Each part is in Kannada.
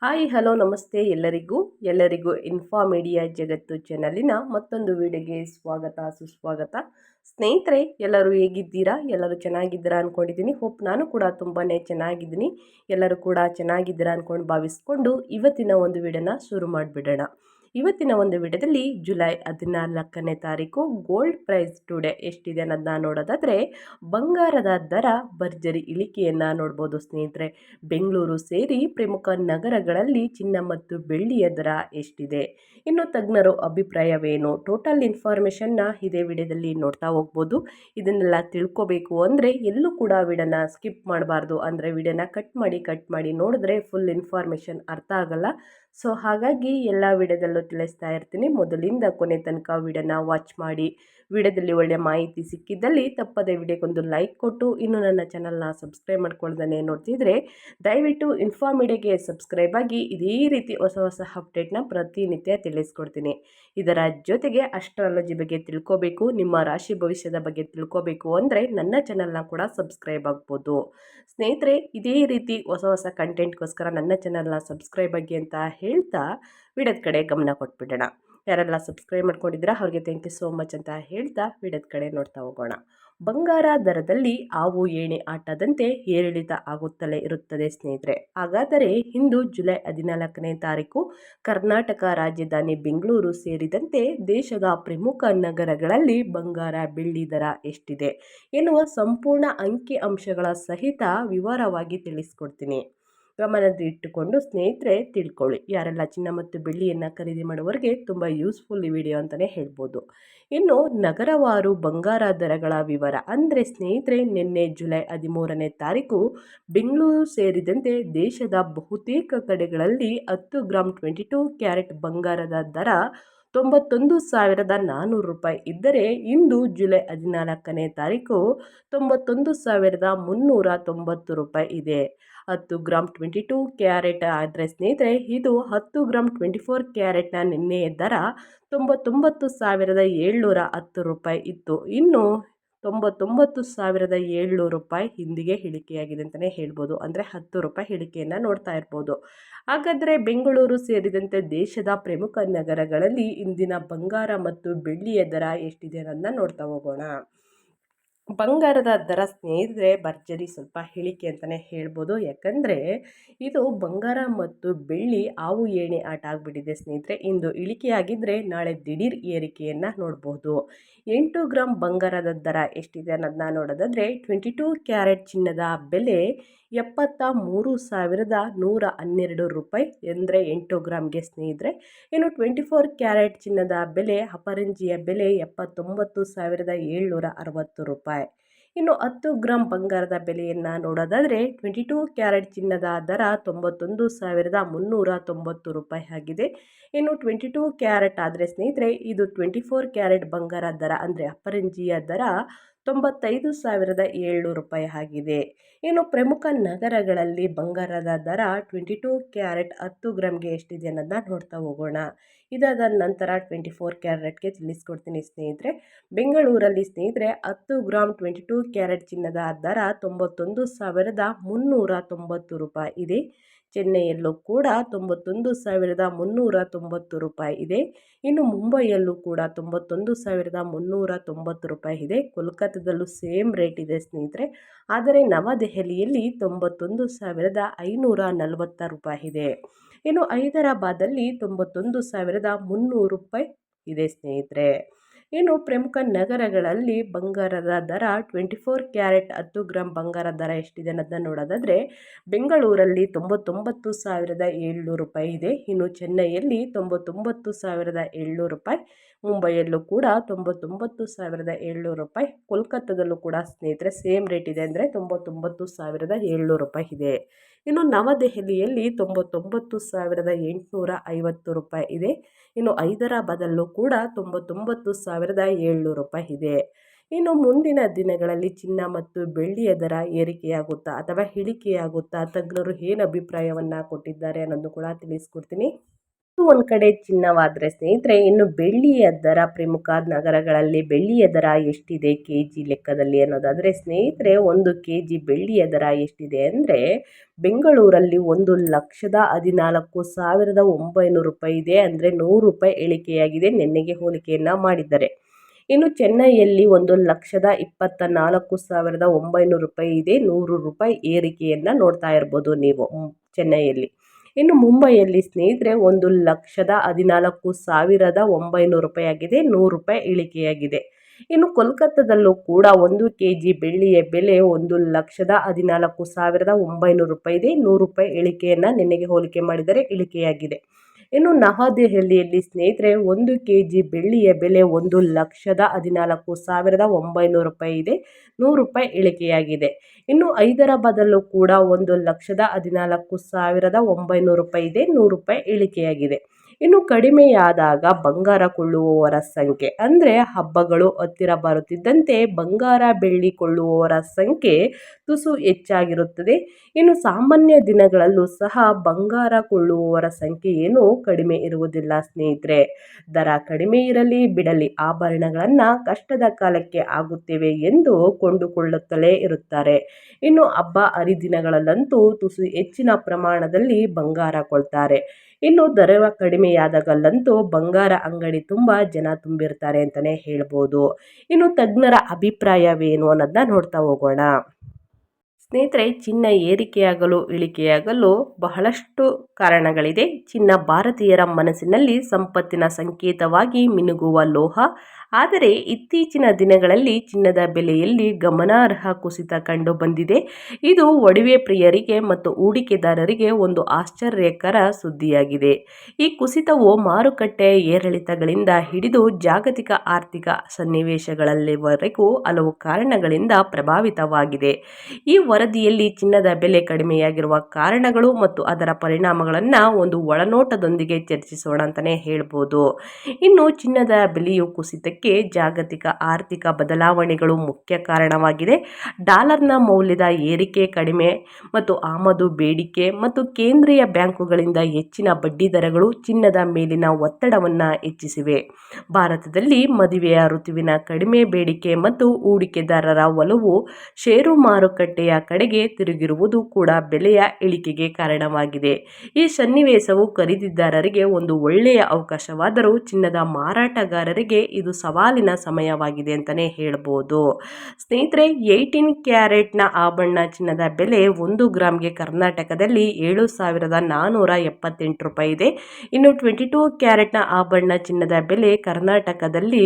ಹಾಯ್ ಹಲೋ ನಮಸ್ತೆ ಎಲ್ಲರಿಗೂ ಇನ್ಫಾ ಮೀಡಿಯಾ ಜಗತ್ತು ಚಾನಲಿನ ಮತ್ತೊಂದು ವಿಡಿಯೋಗೆ ಸ್ವಾಗತ ಸುಸ್ವಾಗತ. ಸ್ನೇಹಿತರೆ, ಎಲ್ಲರೂ ಹೇಗಿದ್ದೀರಾ? ಎಲ್ಲರೂ ಚೆನ್ನಾಗಿದ್ದೀರಾ ಅಂದ್ಕೊಂಡಿದ್ದೀನಿ. ಹೋಪ್ ನಾನು ಕೂಡ ತುಂಬಾ ಚೆನ್ನಾಗಿದ್ದೀನಿ. ಎಲ್ಲರೂ ಕೂಡ ಚೆನ್ನಾಗಿದ್ದೀರಾ ಅಂದ್ಕೊಂಡು ಭಾವಿಸ್ಕೊಂಡು ಇವತ್ತಿನ ಒಂದು ವಿಡಿಯೋನ ಶುರು ಮಾಡಿಬಿಡೋಣ. ಇವತ್ತಿನ ಒಂದು ವಿಡಿಯೋದಲ್ಲಿ ಜುಲೈ 14ನೇ ತಾರೀಕು ಗೋಲ್ಡ್ ಪ್ರೈಸ್ ಟುಡೇ ಎಷ್ಟಿದೆ ಅನ್ನೋದನ್ನ ನೋಡೋದಾದರೆ ಬಂಗಾರದ ದರ ಭರ್ಜರಿ ಇಳಿಕೆಯನ್ನು ನೋಡ್ಬೋದು ಸ್ನೇಹಿತರೆ. ಬೆಂಗಳೂರು ಸೇರಿ ಪ್ರಮುಖ ನಗರಗಳಲ್ಲಿ ಚಿನ್ನ ಮತ್ತು ಬೆಳ್ಳಿಯ ದರ ಎಷ್ಟಿದೆ, ಇನ್ನು ತಜ್ಞರು ಅಭಿಪ್ರಾಯವೇನು, ಟೋಟಲ್ ಇನ್ಫಾರ್ಮೇಷನ್ನ ಇದೇ ವಿಡಿಯೋದಲ್ಲಿ ನೋಡ್ತಾ ಹೋಗ್ಬೋದು. ಇದನ್ನೆಲ್ಲ ತಿಳ್ಕೊಬೇಕು ಅಂದರೆ ಎಲ್ಲೂ ಕೂಡ ವಿಡಿಯೋನ ಸ್ಕಿಪ್ ಮಾಡಬಾರ್ದು. ಅಂದರೆ ವಿಡಿಯೋನ ಕಟ್ ಮಾಡಿ ನೋಡಿದ್ರೆ ಫುಲ್ ಇನ್ಫಾರ್ಮೇಷನ್ ಅರ್ಥ ಆಗಲ್ಲ. ಸೊ ಹಾಗಾಗಿ ಎಲ್ಲ ವಿಡಿಯೋದಲ್ಲೂ ತಿಳಿಸ್ತಾ ಇರ್ತೀನಿ. ಮೊದಲಿಂದ ಕೊನೆ ತನಕ ವಿಡಿಯೋನ ವಾಚ್ ಮಾಡಿ. ವಿಡಿಯೋದಲ್ಲಿ ಒಳ್ಳೆಯ ಮಾಹಿತಿ ಸಿಕ್ಕಿದ್ದಲ್ಲಿ ತಪ್ಪದೇ ವಿಡಿಯೋಗೊಂದು ಲೈಕ್ ಕೊಟ್ಟು, ಇನ್ನು ನನ್ನ ಚಾನಲ್ನ ಸಬ್ಸ್ಕ್ರೈಬ್ ಮಾಡ್ಕೊಳ್ದೇ ನೋಡ್ತಿದ್ರೆ ದಯವಿಟ್ಟು ಇನ್ಫಾ ಮೀಡಿಯಾಗೆ ಸಬ್ಸ್ಕ್ರೈಬ್ ಆಗಿ ಇದೇ ರೀತಿ ಹೊಸ ಅಪ್ಡೇಟ್ನ ಪ್ರತಿನಿತ್ಯ ತಿಳಿಸ್ಕೊಡ್ತೀನಿ. ಇದರ ಜೊತೆಗೆ ಅಸ್ಟ್ರಾಲಜಿ ಬಗ್ಗೆ ತಿಳ್ಕೋಬೇಕು, ನಿಮ್ಮ ರಾಶಿ ಭವಿಷ್ಯದ ಬಗ್ಗೆ ತಿಳ್ಕೋಬೇಕು ಅಂದರೆ ನನ್ನ ಚಾನಲ್ನ ಕೂಡ ಸಬ್ಸ್ಕ್ರೈಬ್ ಆಗ್ಬೋದು. ಸ್ನೇಹಿತರೆ, ಇದೇ ರೀತಿ ಹೊಸ ಕಂಟೆಂಟ್ಗೋಸ್ಕರ ನನ್ನ ಚಾನಲ್ನ ಸಬ್ಸ್ಕ್ರೈಬ್ ಆಗಿ ಅಂತ ಹೇಳ್ತಾ ವಿಡಿಯೋದ ಕಡೆ ಗಮನ ಕೊಟ್ಬಿಡೋಣ. ಯಾರೆಲ್ಲ ಸಬ್ಸ್ಕ್ರೈಬ್ ಮಾಡ್ಕೊಂಡಿದ್ದೀರಾ ಅವ್ರಿಗೆ ಥ್ಯಾಂಕ್ ಯು ಸೋ ಮಚ್ ಅಂತ ಹೇಳ್ತಾ ವಿಡಿಯೋದ ಕಡೆ ನೋಡ್ತಾ ಹೋಗೋಣ. ಬಂಗಾರ ದರದಲ್ಲಿ ಹಾವು ಏಣಿ ಆಟದಂತೆ ಏರಿಳಿತ ಆಗುತ್ತಲೇ ಇರುತ್ತದೆ ಸ್ನೇಹಿತರೆ. ಹಾಗಾದರೆ ಇಂದು ಜುಲೈ 14ನೇ ತಾರೀಕು ಕರ್ನಾಟಕ ರಾಜಧಾನಿ ಬೆಂಗಳೂರು ಸೇರಿದಂತೆ ದೇಶದ ಪ್ರಮುಖ ನಗರಗಳಲ್ಲಿ ಬಂಗಾರ ಬೆಳ್ಳಿ ದರ ಎಷ್ಟಿದೆ ಎನ್ನುವ ಸಂಪೂರ್ಣ ಅಂಕಿ ಅಂಶಗಳ ಸಹಿತ ವಿವರವಾಗಿ ತಿಳಿಸ್ಕೊಡ್ತೀನಿ. ಗಮನದಲ್ಲಿಟ್ಟುಕೊಂಡು ಸ್ನೇಹಿತರೆ ತಿಳ್ಕೊಳ್ಳಿ. ಯಾರೆಲ್ಲ ಚಿನ್ನ ಮತ್ತು ಬೆಳ್ಳಿಯನ್ನು ಖರೀದಿ ಮಾಡುವವರಿಗೆ ತುಂಬ ಯೂಸ್ಫುಲ್ ಈ ವಿಡಿಯೋ ಅಂತಲೇ ಹೇಳ್ಬೋದು. ಇನ್ನು ನಗರವಾರು ಬಂಗಾರ ದರಗಳ ವಿವರ ಅಂದರೆ ಸ್ನೇಹಿತರೆ, ನಿನ್ನೆ ಜುಲೈ 13ನೇ ತಾರೀಕು ಬೆಂಗಳೂರು ಸೇರಿದಂತೆ ದೇಶದ ಬಹುತೇಕ ಕಡೆಗಳಲ್ಲಿ 10 ಗ್ರಾಮ್ 22 ಕ್ಯಾರೆಟ್ ಬಂಗಾರದ ದರ 91,400 ರೂಪಾಯಿ ಇದ್ದರೆ, ಇಂದು ಜುಲೈ 14ನೇ ತಾರೀಕು 91,390 ರೂಪಾಯಿ ಇದೆ. 10 ಗ್ರಾಮ್ 22 ಕ್ಯಾರೆಟ್ ಆದರೆ ಸ್ನೇಹಿತರೆ, ಇದು 10 ಗ್ರಾಮ್ 24 ಕ್ಯಾರೆಟ್ನ ನಿನ್ನೆಯ ದರ 99,710 ರೂಪಾಯಿ ಇತ್ತು. ಇನ್ನು 99,700 ರೂಪಾಯಿ ಹಿಂದಿಗೆ ಇಳಿಕೆಯಾಗಿದೆ ಅಂತಲೇ ಹೇಳ್ಬೋದು. ಅಂದರೆ 10 ರೂಪಾಯಿ ಇಳಿಕೆಯನ್ನು ನೋಡ್ತಾ ಇರ್ಬೋದು. ಹಾಗಾದರೆ ಬೆಂಗಳೂರು ಸೇರಿದಂತೆ ದೇಶದ ಪ್ರಮುಖ ನಗರಗಳಲ್ಲಿ ಇಂದಿನ ಬಂಗಾರ ಮತ್ತು ಬೆಳ್ಳಿಯ ದರ ಎಷ್ಟಿದೆ ಅನ್ನೋದನ್ನ ನೋಡ್ತಾ ಹೋಗೋಣ. ಬಂಗಾರದ ದರ ಸ್ನೇಹಿತರೆ ಭರ್ಜರಿ ಸ್ವಲ್ಪ ಇಳಿಕೆ ಅಂತಲೇ ಹೇಳ್ಬೋದು. ಯಾಕಂದರೆ ಇದು ಬಂಗಾರ ಮತ್ತು ಬೆಳ್ಳಿ ಹಾವು ಏಣಿ ಆಟ ಆಗಿಬಿಟ್ಟಿದೆ ಸ್ನೇಹಿತರೆ. ಇಂದು ಇಳಿಕೆಯಾಗಿದ್ದರೆ ನಾಳೆ ದಿಢೀರ್ ಏರಿಕೆಯನ್ನು ನೋಡ್ಬೋದು. 8 ಗ್ರಾಮ್ ಬಂಗಾರದ ದರ ಎಷ್ಟಿದೆ ಅನ್ನೋದನ್ನ ನೋಡೋದಾದರೆ 22 ಕ್ಯಾರೆಟ್ ಚಿನ್ನದ ಬೆಲೆ 73,112 ರೂಪಾಯಿ ಅಂದರೆ 8 ಗ್ರಾಮ್ಗೆ ಸ್ನೇಹಿತರೆ. ಇನ್ನು 24 ಕ್ಯಾರೆಟ್ ಚಿನ್ನದ ಬೆಲೆ ಅಪರಂಜಿಯ ಬೆಲೆ 79,760 ರೂಪಾಯಿ. ಇನ್ನು 10 ಗ್ರಾಮ್ ಬಂಗಾರದ ಬೆಲೆಯನ್ನು ನೋಡೋದಾದರೆ 22 ಕ್ಯಾರೆಟ್ ಚಿನ್ನದ ದರ 91,390 ರೂಪಾಯಿ ಆಗಿದೆ. ಇನ್ನು 22 ಕ್ಯಾರೆಟ್ ಆದರೆ ಸ್ನೇಹಿತರೆ, ಇದು 24 ಕ್ಯಾರೆಟ್ ಬಂಗಾರ ದರ ಅಂದರೆ ಅಪರಂಜಿಯ ದರ 95,700 ರೂಪಾಯಿ ಆಗಿದೆ. ಇನ್ನು ಪ್ರಮುಖ ನಗರಗಳಲ್ಲಿ ಬಂಗಾರದ ದರ 22 ಕ್ಯಾರೆಟ್ 10 ಗ್ರಾಮ್ಗೆ ಎಷ್ಟಿದೆ ಅನ್ನೋದನ್ನ ನೋಡ್ತಾ ಹೋಗೋಣ. ಇದಾದ ನಂತರ 24 ಕ್ಯಾರೆಟ್ಗೆ ತಿಳಿಸ್ಕೊಡ್ತೀನಿ ಸ್ನೇಹಿತರೆ. ಬೆಂಗಳೂರಲ್ಲಿ ಸ್ನೇಹಿತರೆ 10 ಗ್ರಾಮ್ 22 ಕ್ಯಾರೆಟ್ ಚಿನ್ನದ ದರ 91,390 ರೂಪಾಯಿ ಇದೆ. ಚೆನ್ನೈಯಲ್ಲೂ ಕೂಡ 91,390 ರೂಪಾಯಿ ಇದೆ. ಇನ್ನು ಮುಂಬೈಯಲ್ಲೂ ಕೂಡ 91,390 ರೂಪಾಯಿ ಇದೆ. ಕೋಲ್ಕತ್ತಾದಲ್ಲೂ ಸೇಮ್ ರೇಟ್ ಇದೆ ಸ್ನೇಹಿತರೆ. ಆದರೆ ನವದೆಹಲಿಯಲ್ಲಿ 91,540 ರೂಪಾಯಿ ಇದೆ. ಇನ್ನು ಹೈದರಾಬಾದಲ್ಲಿ 91,300 ರೂಪಾಯಿ ಇದೆ ಸ್ನೇಹಿತರೆ. ಇನ್ನು ಪ್ರಮುಖ ನಗರಗಳಲ್ಲಿ ಬಂಗಾರದ ದರ 24 ಕ್ಯಾರೆಟ್ 10 ಗ್ರಾಮ್ ಬಂಗಾರ ದರ ಎಷ್ಟಿದೆ ಅನ್ನೋದನ್ನ ನೋಡೋದಾದರೆ ಬೆಂಗಳೂರಲ್ಲಿ 99,700 ರೂಪಾಯಿ ಇದೆ. ಇನ್ನು ಚೆನ್ನೈಯಲ್ಲಿ 99,700 ರೂಪಾಯಿ, ಮುಂಬೈಯಲ್ಲೂ ಕೂಡ 99,700 ರೂಪಾಯಿ, ಕೋಲ್ಕತ್ತಾದಲ್ಲೂ ಕೂಡ ಸ್ನೇಹಿತರೆ ಸೇಮ್ ರೇಟ್ ಇದೆ ಅಂದರೆ 99,700 ರೂಪಾಯಿ ಇದೆ. ಇನ್ನು ನವದೆಹಲಿಯಲ್ಲಿ 99,850 ರೂಪಾಯಿ ಇದೆ. ಇನ್ನು ಹೈದರಾಬಾದಲ್ಲೂ ಕೂಡ 99,700 ರೂಪಾಯಿ ಇದೆ. ಇನ್ನು ಮುಂದಿನ ದಿನಗಳಲ್ಲಿ ಚಿನ್ನ ಮತ್ತು ಬೆಳ್ಳಿಯ ದರ ಏರಿಕೆಯಾಗುತ್ತಾ ಅಥವಾ ಇಳಿಕೆಯಾಗುತ್ತಾ, ತಜ್ಞರು ಏನು ಅಭಿಪ್ರಾಯವನ್ನು ಕೊಟ್ಟಿದ್ದಾರೆ ಅನ್ನೋದು ಕೂಡ ತಿಳಿಸ್ಕೊಡ್ತೀನಿ. ಒಂದು ಕಡೆ ಚಿನ್ನವಾದರೆ ಸ್ನೇಹಿತರೆ, ಇನ್ನು ಬೆಳ್ಳಿಯ ದರ ಪ್ರಮುಖ ನಗರಗಳಲ್ಲಿ ಬೆಳ್ಳಿಯ ದರ ಎಷ್ಟಿದೆ ಕೆಜಿ ಲೆಕ್ಕದಲ್ಲಿ ಅನ್ನೋದಾದರೆ ಸ್ನೇಹಿತರೆ, 1 ಕೆಜಿ ಬೆಳ್ಳಿಯ ದರ ಎಷ್ಟಿದೆ ಅಂದರೆ ಬೆಂಗಳೂರಲ್ಲಿ 1,14,900 ರೂಪಾಯಿ ಇದೆ. ಅಂದರೆ 100 ರೂಪಾಯಿ ಇಳಿಕೆಯಾಗಿದೆ, ನಿನ್ನೆಗೆ ಹೋಲಿಕೆಯನ್ನು ಮಾಡಿದ್ದಾರೆ. ಇನ್ನು ಚೆನ್ನೈಯಲ್ಲಿ 1,24,900 ರೂಪಾಯಿ ಇದೆ, 100 ರೂಪಾಯಿ ಏರಿಕೆಯನ್ನು ನೋಡ್ತಾ ಇರ್ಬೋದು ನೀವು ಚೆನ್ನೈಯಲ್ಲಿ. ಇನ್ನು ಮುಂಬೈಯಲ್ಲಿ ಸ್ನೇಹಿತರೆ 1,14,900 ರೂಪಾಯಿ ಆಗಿದೆ, 100 ರೂಪಾಯಿ ಇಳಿಕೆಯಾಗಿದೆ. ಇನ್ನು ಕೋಲ್ಕತ್ತಾದಲ್ಲೂ ಕೂಡ 1 ಕೆಜಿ ಬೆಳ್ಳಿಯ ಬೆಲೆ 1,14,900 ರೂಪಾಯಿ ಇದೆ, 100 ರೂಪಾಯಿ ಇಳಿಕೆಯನ್ನು ನಿನ್ನೆಗೆ ಹೋಲಿಕೆ ಮಾಡಿದರೆ ಇಳಿಕೆಯಾಗಿದೆ. ಇನ್ನು ನವದೆಹಲಿಯಲ್ಲಿ ಸ್ನೇಹಿತರೆ 1 ಕೆಜಿ ಬೆಳ್ಳಿಯ ಬೆಲೆ 1,14,900 ರೂಪಾಯಿ ಇದೆ, 100 ರೂಪಾಯಿ ಇಳಿಕೆಯಾಗಿದೆ. ಇನ್ನು ಹೈದರಾಬಾದಲ್ಲೂ ಕೂಡ 1,14,900 ರೂಪಾಯಿ ಇದೆ, 100 ರೂಪಾಯಿ ಇಳಿಕೆಯಾಗಿದೆ. ಇನ್ನು ಕಡಿಮೆಯಾದಾಗ ಬಂಗಾರ ಕೊಳ್ಳುವವರ ಸಂಖ್ಯೆ, ಅಂದರೆ ಹಬ್ಬಗಳು ಹತ್ತಿರ ಬರುತ್ತಿದ್ದಂತೆ ಬಂಗಾರ ಬೆಳ್ಳಿ ಕೊಳ್ಳುವವರ ಸಂಖ್ಯೆ ತುಸು ಹೆಚ್ಚಾಗಿರುತ್ತದೆ. ಇನ್ನು ಸಾಮಾನ್ಯ ದಿನಗಳಲ್ಲೂ ಸಹ ಬಂಗಾರ ಕೊಳ್ಳುವವರ ಸಂಖ್ಯೆ ಏನು ಕಡಿಮೆ ಇರುವುದಿಲ್ಲ ಸ್ನೇಹಿತರೆ. ದರ ಕಡಿಮೆ ಇರಲಿ ಬಿಡಲಿ, ಆಭರಣಗಳನ್ನು ಕಷ್ಟದ ಕಾಲಕ್ಕೆ ಆಗುತ್ತೇವೆ ಎಂದು ಕೊಂಡುಕೊಳ್ಳುತ್ತಲೇ ಇರುತ್ತಾರೆ. ಇನ್ನು ಹಬ್ಬ ಹರಿದಿನಗಳಲ್ಲಂತೂ ತುಸು ಹೆಚ್ಚಿನ ಪ್ರಮಾಣದಲ್ಲಿ ಬಂಗಾರ ಕೊಳ್ತಾರೆ. ಇನ್ನು ದರ ಕಡಿಮೆಯಾದಾಗಲಂತೂ ಬಂಗಾರ ಅಂಗಡಿ ತುಂಬ ಜನ ತುಂಬಿರ್ತಾರೆ ಅಂತಲೇ ಹೇಳ್ಬೋದು. ಇನ್ನು ತಜ್ಞರ ಅಭಿಪ್ರಾಯವೇನು ಅನ್ನೋದನ್ನ ನೋಡ್ತಾ ಹೋಗೋಣ. ಸ್ನೇಹಿತರೆ, ಚಿನ್ನ ಏರಿಕೆಯಾಗಲು ಇಳಿಕೆಯಾಗಲು ಬಹಳಷ್ಟು ಕಾರಣಗಳಿದೆ. ಚಿನ್ನ ಭಾರತೀಯರ ಮನಸ್ಸಿನಲ್ಲಿ ಸಂಪತ್ತಿನ ಸಂಕೇತವಾಗಿ ಮಿನುಗುವ ಲೋಹ. ಆದರೆ ಇತ್ತೀಚಿನ ದಿನಗಳಲ್ಲಿ ಚಿನ್ನದ ಬೆಲೆಯಲ್ಲಿ ಗಮನಾರ್ಹ ಕುಸಿತ ಕಂಡು ಬಂದಿದೆ. ಇದು ಒಡವೆ ಪ್ರಿಯರಿಗೆ ಮತ್ತು ಹೂಡಿಕೆದಾರರಿಗೆ ಒಂದು ಆಶ್ಚರ್ಯಕರ ಸುದ್ದಿಯಾಗಿದೆ. ಈ ಕುಸಿತವು ಮಾರುಕಟ್ಟೆಯ ಏರಿಳಿತಗಳಿಂದ ಹಿಡಿದು ಜಾಗತಿಕ ಆರ್ಥಿಕ ಸನ್ನಿವೇಶಗಳಲ್ಲಿವರೆಗೂ ಹಲವು ಕಾರಣಗಳಿಂದ ಪ್ರಭಾವಿತವಾಗಿದೆ. ಈ ವರದಿಯಲ್ಲಿ ಚಿನ್ನದ ಬೆಲೆ ಕಡಿಮೆಯಾಗಿರುವ ಕಾರಣಗಳು ಮತ್ತು ಅದರ ಪರಿಣಾಮಗಳನ್ನು ಒಂದು ಒಳನೋಟದೊಂದಿಗೆ ಚರ್ಚಿಸೋಣ ಅಂತಲೇ ಹೇಳ್ಬೋದು. ಇನ್ನು ಚಿನ್ನದ ಬೆಲೆಯು ಕುಸಿತಕ್ಕೆ ಜಾಗತಿಕ ಆರ್ಥಿಕ ಬದಲಾವಣೆಗಳು ಮುಖ್ಯ ಕಾರಣವಾಗಿದೆ. ಡಾಲರ್ನ ಮೌಲ್ಯದ ಏರಿಕೆ, ಕಡಿಮೆ ಮತ್ತು ಆಮದು ಬೇಡಿಕೆ ಮತ್ತು ಕೇಂದ್ರೀಯ ಬ್ಯಾಂಕುಗಳಿಂದ ಹೆಚ್ಚಿನ ಬಡ್ಡಿ ದರಗಳು ಚಿನ್ನದ ಮೇಲಿನ ಒತ್ತಡವನ್ನು ಹೆಚ್ಚಿಸಿವೆ. ಭಾರತದಲ್ಲಿ ಮದುವೆಯ ಋತುವಿನ ಕಡಿಮೆ ಬೇಡಿಕೆ ಮತ್ತು ಹೂಡಿಕೆದಾರರ ಒಲವು ಷೇರು ಮಾರುಕಟ್ಟೆಯ ಕಡೆಗೆ ತಿರುಗಿರುವುದು ಕೂಡ ಬೆಲೆಯ ಇಳಿಕೆಗೆ ಕಾರಣವಾಗಿದೆ. ಈ ಸನ್ನಿವೇಶವು ಖರೀದಿದಾರರಿಗೆ ಒಂದು ಒಳ್ಳೆಯ ಅವಕಾಶವಾದರೂ ಚಿನ್ನದ ಮಾರಾಟಗಾರರಿಗೆ ಇದು ಸವಾಲಿನ ಸಮಯವಾಗಿದೆ ಅಂತಲೇ ಹೇಳ್ಬೋದು. ಸ್ನೇಹಿತರೆ, 18 ಕ್ಯಾರೆಟ್ನ ಆಭರಣ ಚಿನ್ನದ ಬೆಲೆ 1 ಗ್ರಾಮ್ಗೆ ಕರ್ನಾಟಕದಲ್ಲಿ 7,478 ರೂಪಾಯಿ ಇದೆ. ಇನ್ನು 22 ಕ್ಯಾರೆಟ್ನ ಆಭರಣ ಚಿನ್ನದ ಬೆಲೆ ಕರ್ನಾಟಕದಲ್ಲಿ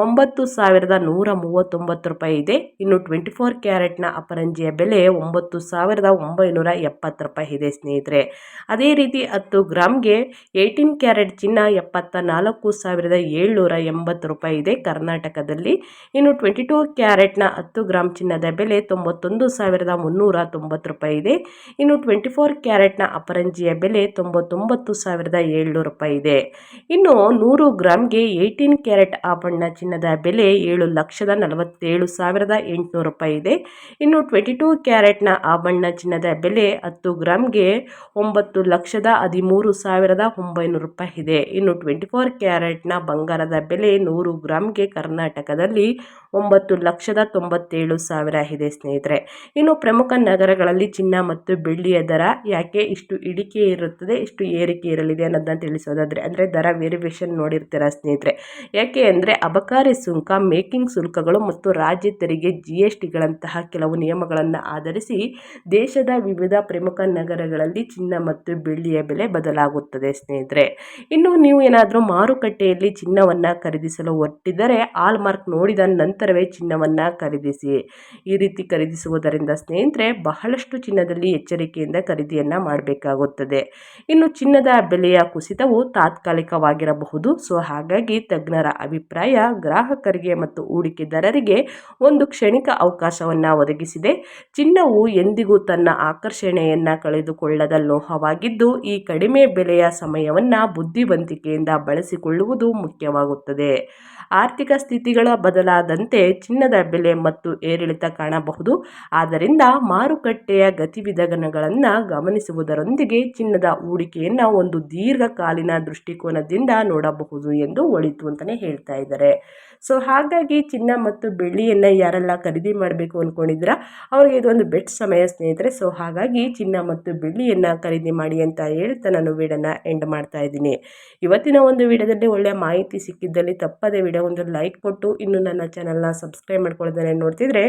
9,139 ರೂಪಾಯಿ ಇದೆ. ಇನ್ನು 24 ಕ್ಯಾರೆಟ್ನ ಅಪರಂಜಿಯ ಬೆಲೆ 9,970 ರೂಪಾಯಿ ಇದೆ ಸ್ನೇಹಿತರೆ. ಅದೇ ರೀತಿ 10 ಗ್ರಾಮ್ಗೆ 18 ಕ್ಯಾರೆಟ್ ಚಿನ್ನ 74,780 ರೂಪಾಯಿ ಇದೆ ಕರ್ನಾಟಕದಲ್ಲಿ. ಇನ್ನು 22 ಕ್ಯಾರೆಟ್ನ 10 ಗ್ರಾಮ್ ಚಿನ್ನದ ಬೆಲೆ 91,390 ರೂಪಾಯಿ ಇದೆ. ಇನ್ನು 24 ಕ್ಯಾರೆಟ್ನ ಅಪರಂಜಿಯ ಬೆಲೆ 99,700 ರೂಪಾಯಿ ಇದೆ. ಇನ್ನು 100 ಗ್ರಾಮ್ಗೆ 18 ಕ್ಯಾರೆಟ್ ಆಭರಣ ಚಿನ್ನದ ಬೆಲೆ 7,47,800 ರೂಪಾಯಿ ಇದೆ. ಇನ್ನು 22 ಕ್ಯಾರೆಟ್ನ ಆಭರಣ ಚಿನ್ನದ ಬೆಲೆ 10 ಗ್ರಾಮ್ಗೆ 9,13,900 ರೂಪಾಯಿ ಇದೆ. ಇನ್ನು 24 ಕ್ಯಾರೆಟ್ನ ಬಂಗಾರದ ಬೆಲೆ 100 ಗ್ರಾಮ್ಗೆ ಕರ್ನಾಟಕದಲ್ಲಿ 9,97,000 ಇದೆ ಸ್ನೇಹಿತರೆ. ಇನ್ನು ಪ್ರಮುಖ ನಗರಗಳಲ್ಲಿ ಚಿನ್ನ ಮತ್ತು ಬೆಳ್ಳಿಯ ದರ ಯಾಕೆ ಇಷ್ಟು ಇಳಿಕೆ ಇರುತ್ತದೆ, ಇಷ್ಟು ಏರಿಕೆ ಇರಲಿದೆ ಅನ್ನೋದನ್ನ ತಿಳಿಸೋದಾದರೆ, ಅಂದರೆ ದರ ವೇರಿಯೇಷನ್ ನೋಡಿರ್ತೀರ ಸ್ನೇಹಿತರೆ. ಯಾಕೆ ಅಂದರೆ ಅಬಕಾರಿ ಸುಂಕ, ಮೇಕಿಂಗ್ ಶುಲ್ಕಗಳು ಮತ್ತು ರಾಜ್ಯ ತೆರಿಗೆ GSTಗಳಂತಹ ಕೆಲವು ನಿಯಮಗಳನ್ನು ಆಧರಿಸಿ ದೇಶದ ವಿವಿಧ ಪ್ರಮುಖ ನಗರಗಳಲ್ಲಿ ಚಿನ್ನ ಮತ್ತು ಬೆಳ್ಳಿಯ ಬೆಲೆ ಬದಲಾಗುತ್ತದೆ ಸ್ನೇಹಿತರೆ. ಇನ್ನು ನೀವು ಏನಾದರೂ ಮಾರುಕಟ್ಟೆಯಲ್ಲಿ ಚಿನ್ನವನ್ನು ಖರೀದಿಸಲು ಹೊರಟಿದ್ದರೆ ಹಾಲ್ ಮಾರ್ಕ್ ನೋಡಿದ ನಂತರವೇ ಚಿನ್ನವನ್ನು ಖರೀದಿಸಿ. ಈ ರೀತಿ ಖರೀದಿಸುವುದರಿಂದ ಸ್ನೇಹಿತರೆ ಬಹಳಷ್ಟು ಚಿನ್ನದಲ್ಲಿ ಎಚ್ಚರಿಕೆಯಿಂದ ಖರೀದಿಯನ್ನು ಮಾಡಬೇಕಾಗುತ್ತದೆ. ಇನ್ನು ಚಿನ್ನದ ಬೆಲೆಯ ಕುಸಿತವು ತಾತ್ಕಾಲಿಕವಾಗಿರಬಹುದು. ಹಾಗಾಗಿ ತಜ್ಞರ ಅಭಿಪ್ರಾಯ ಗ್ರಾಹಕರಿಗೆ ಮತ್ತು ಹೂಡಿಕೆದಾರರಿಗೆ ಒಂದು ಕ್ಷಣಿಕ ಅವಕಾಶವನ್ನು ಒದಗಿಸಿದೆ. ಚಿನ್ನವು ಎಂದಿಗೂ ತನ್ನ ಆಕರ್ಷಣೆಯನ್ನು ಕಳೆದುಕೊಳ್ಳದ ಲೋಹವಾಗಿದ್ದು, ಈ ಕಡಿಮೆ ಬೆಲೆಯ ಸಮಯವನ್ನು ಬುದ್ಧಿವಂತಿಕೆಯಿಂದ ಬಳಸಿಕೊಳ್ಳುವುದು ಮುಖ್ಯವಾಗುತ್ತದೆ. ಆರ್ಥಿಕ ಸ್ಥಿತಿಗಳ ಬದಲಾದಂತೆ ಹೆಚ್ಚುತ್ತಿರುವಂತೆ ಚಿನ್ನದ ಬೆಲೆ ಮತ್ತು ಏರಿಳಿತ ಕಾಣಬಹುದು. ಆದ್ದರಿಂದ ಮಾರುಕಟ್ಟೆಯ ಗತಿವಿಧಾನಗಳನ್ನು ಗಮನಿಸುವುದರೊಂದಿಗೆ ಚಿನ್ನದ ಹೂಡಿಕೆಯನ್ನು ಒಂದು ದೀರ್ಘಕಾಲೀನ ದೃಷ್ಟಿಕೋನದಿಂದ ನೋಡಬಹುದು ಎಂದು ಒಳಿತು ಅಂತಲೇ ಹೇಳ್ತಾ ಇದ್ದಾರೆ. ಸೊ ಹಾಗಾಗಿ ಚಿನ್ನ ಮತ್ತು ಬೆಳ್ಳಿಯನ್ನು ಯಾರೆಲ್ಲ ಖರೀದಿ ಮಾಡಬೇಕು ಅಂದ್ಕೊಂಡಿದ್ದೀರಾ ಅವ್ರಿಗೆ ಇದೊಂದು ಬೆಸ್ಟ್ ಸಮಯ ಸ್ನೇಹಿತರೆ. ಸೊ ಹಾಗಾಗಿ ಚಿನ್ನ ಮತ್ತು ಬೆಳ್ಳಿಯನ್ನು ಖರೀದಿ ಮಾಡಿ ಅಂತ ಹೇಳ್ತಾ ನಾನು ವಿಡಿಯೋನ ಎಂಡ್ ಮಾಡ್ತಾ ಇದ್ದೀನಿ. ಇವತ್ತಿನ ಒಂದು ವಿಡಿಯೋದಲ್ಲಿ ಒಳ್ಳೆಯ ಮಾಹಿತಿ ಸಿಕ್ಕಿದ್ದಲ್ಲಿ ತಪ್ಪದೆ ವಿಡಿಯೋ ಒಂದು ಲೈಕ್ ಕೊಟ್ಟು ಇನ್ನು ನನ್ನ ಚಾನಲ್ನ ಸಬ್ಸ್ಕ್ರೈಬ್ ಮಾಡ್ಕೊಳ್ಳೋದನ್ನೇ ನೋಡ್ತಿದ್ರೆ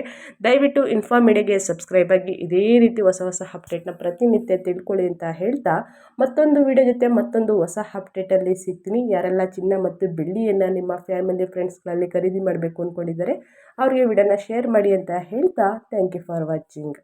ದಯವಿಟ್ಟು ಇನ್ಫಾರ್ಮಿಡಿಯಾಗೆ ಸಬ್ಸ್ಕ್ರೈಬ್ ಆಗಿ ಇದೇ ರೀತಿ ಹೊಸ ಹೊಸ ಅಪ್ಡೇಟ್ನ ಪ್ರತಿನಿತ್ಯ ತಿಳ್ಕೊಳ್ಳಿ ಅಂತ ಹೇಳ್ತಾ ಮತ್ತೊಂದು ವಿಡಿಯೋ ಜೊತೆ ಮತ್ತೊಂದು ಹೊಸ ಅಪ್ಡೇಟಲ್ಲಿ ಸಿಗ್ತೀನಿ. ಯಾರೆಲ್ಲ ಚಿನ್ನ ಮತ್ತು ಬೆಳ್ಳಿಯನ್ನು ನಿಮ್ಮ ಫ್ಯಾಮಿಲಿ ಫ್ರೆಂಡ್ಸ್ಗಳಲ್ಲಿ ಖರೀದಿ ಮಾಡಬೇಕು ಅಂದ್ಕೊಂಡಿದ್ದಾರೆ ಅವರಿಗೆ ವಿಡಿಯೋನ ಶೇರ್ ಮಾಡಿ ಅಂತ ಹೇಳ್ತಾ ಥ್ಯಾಂಕ್ ಯು ಫಾರ್ ವಾಚಿಂಗ್.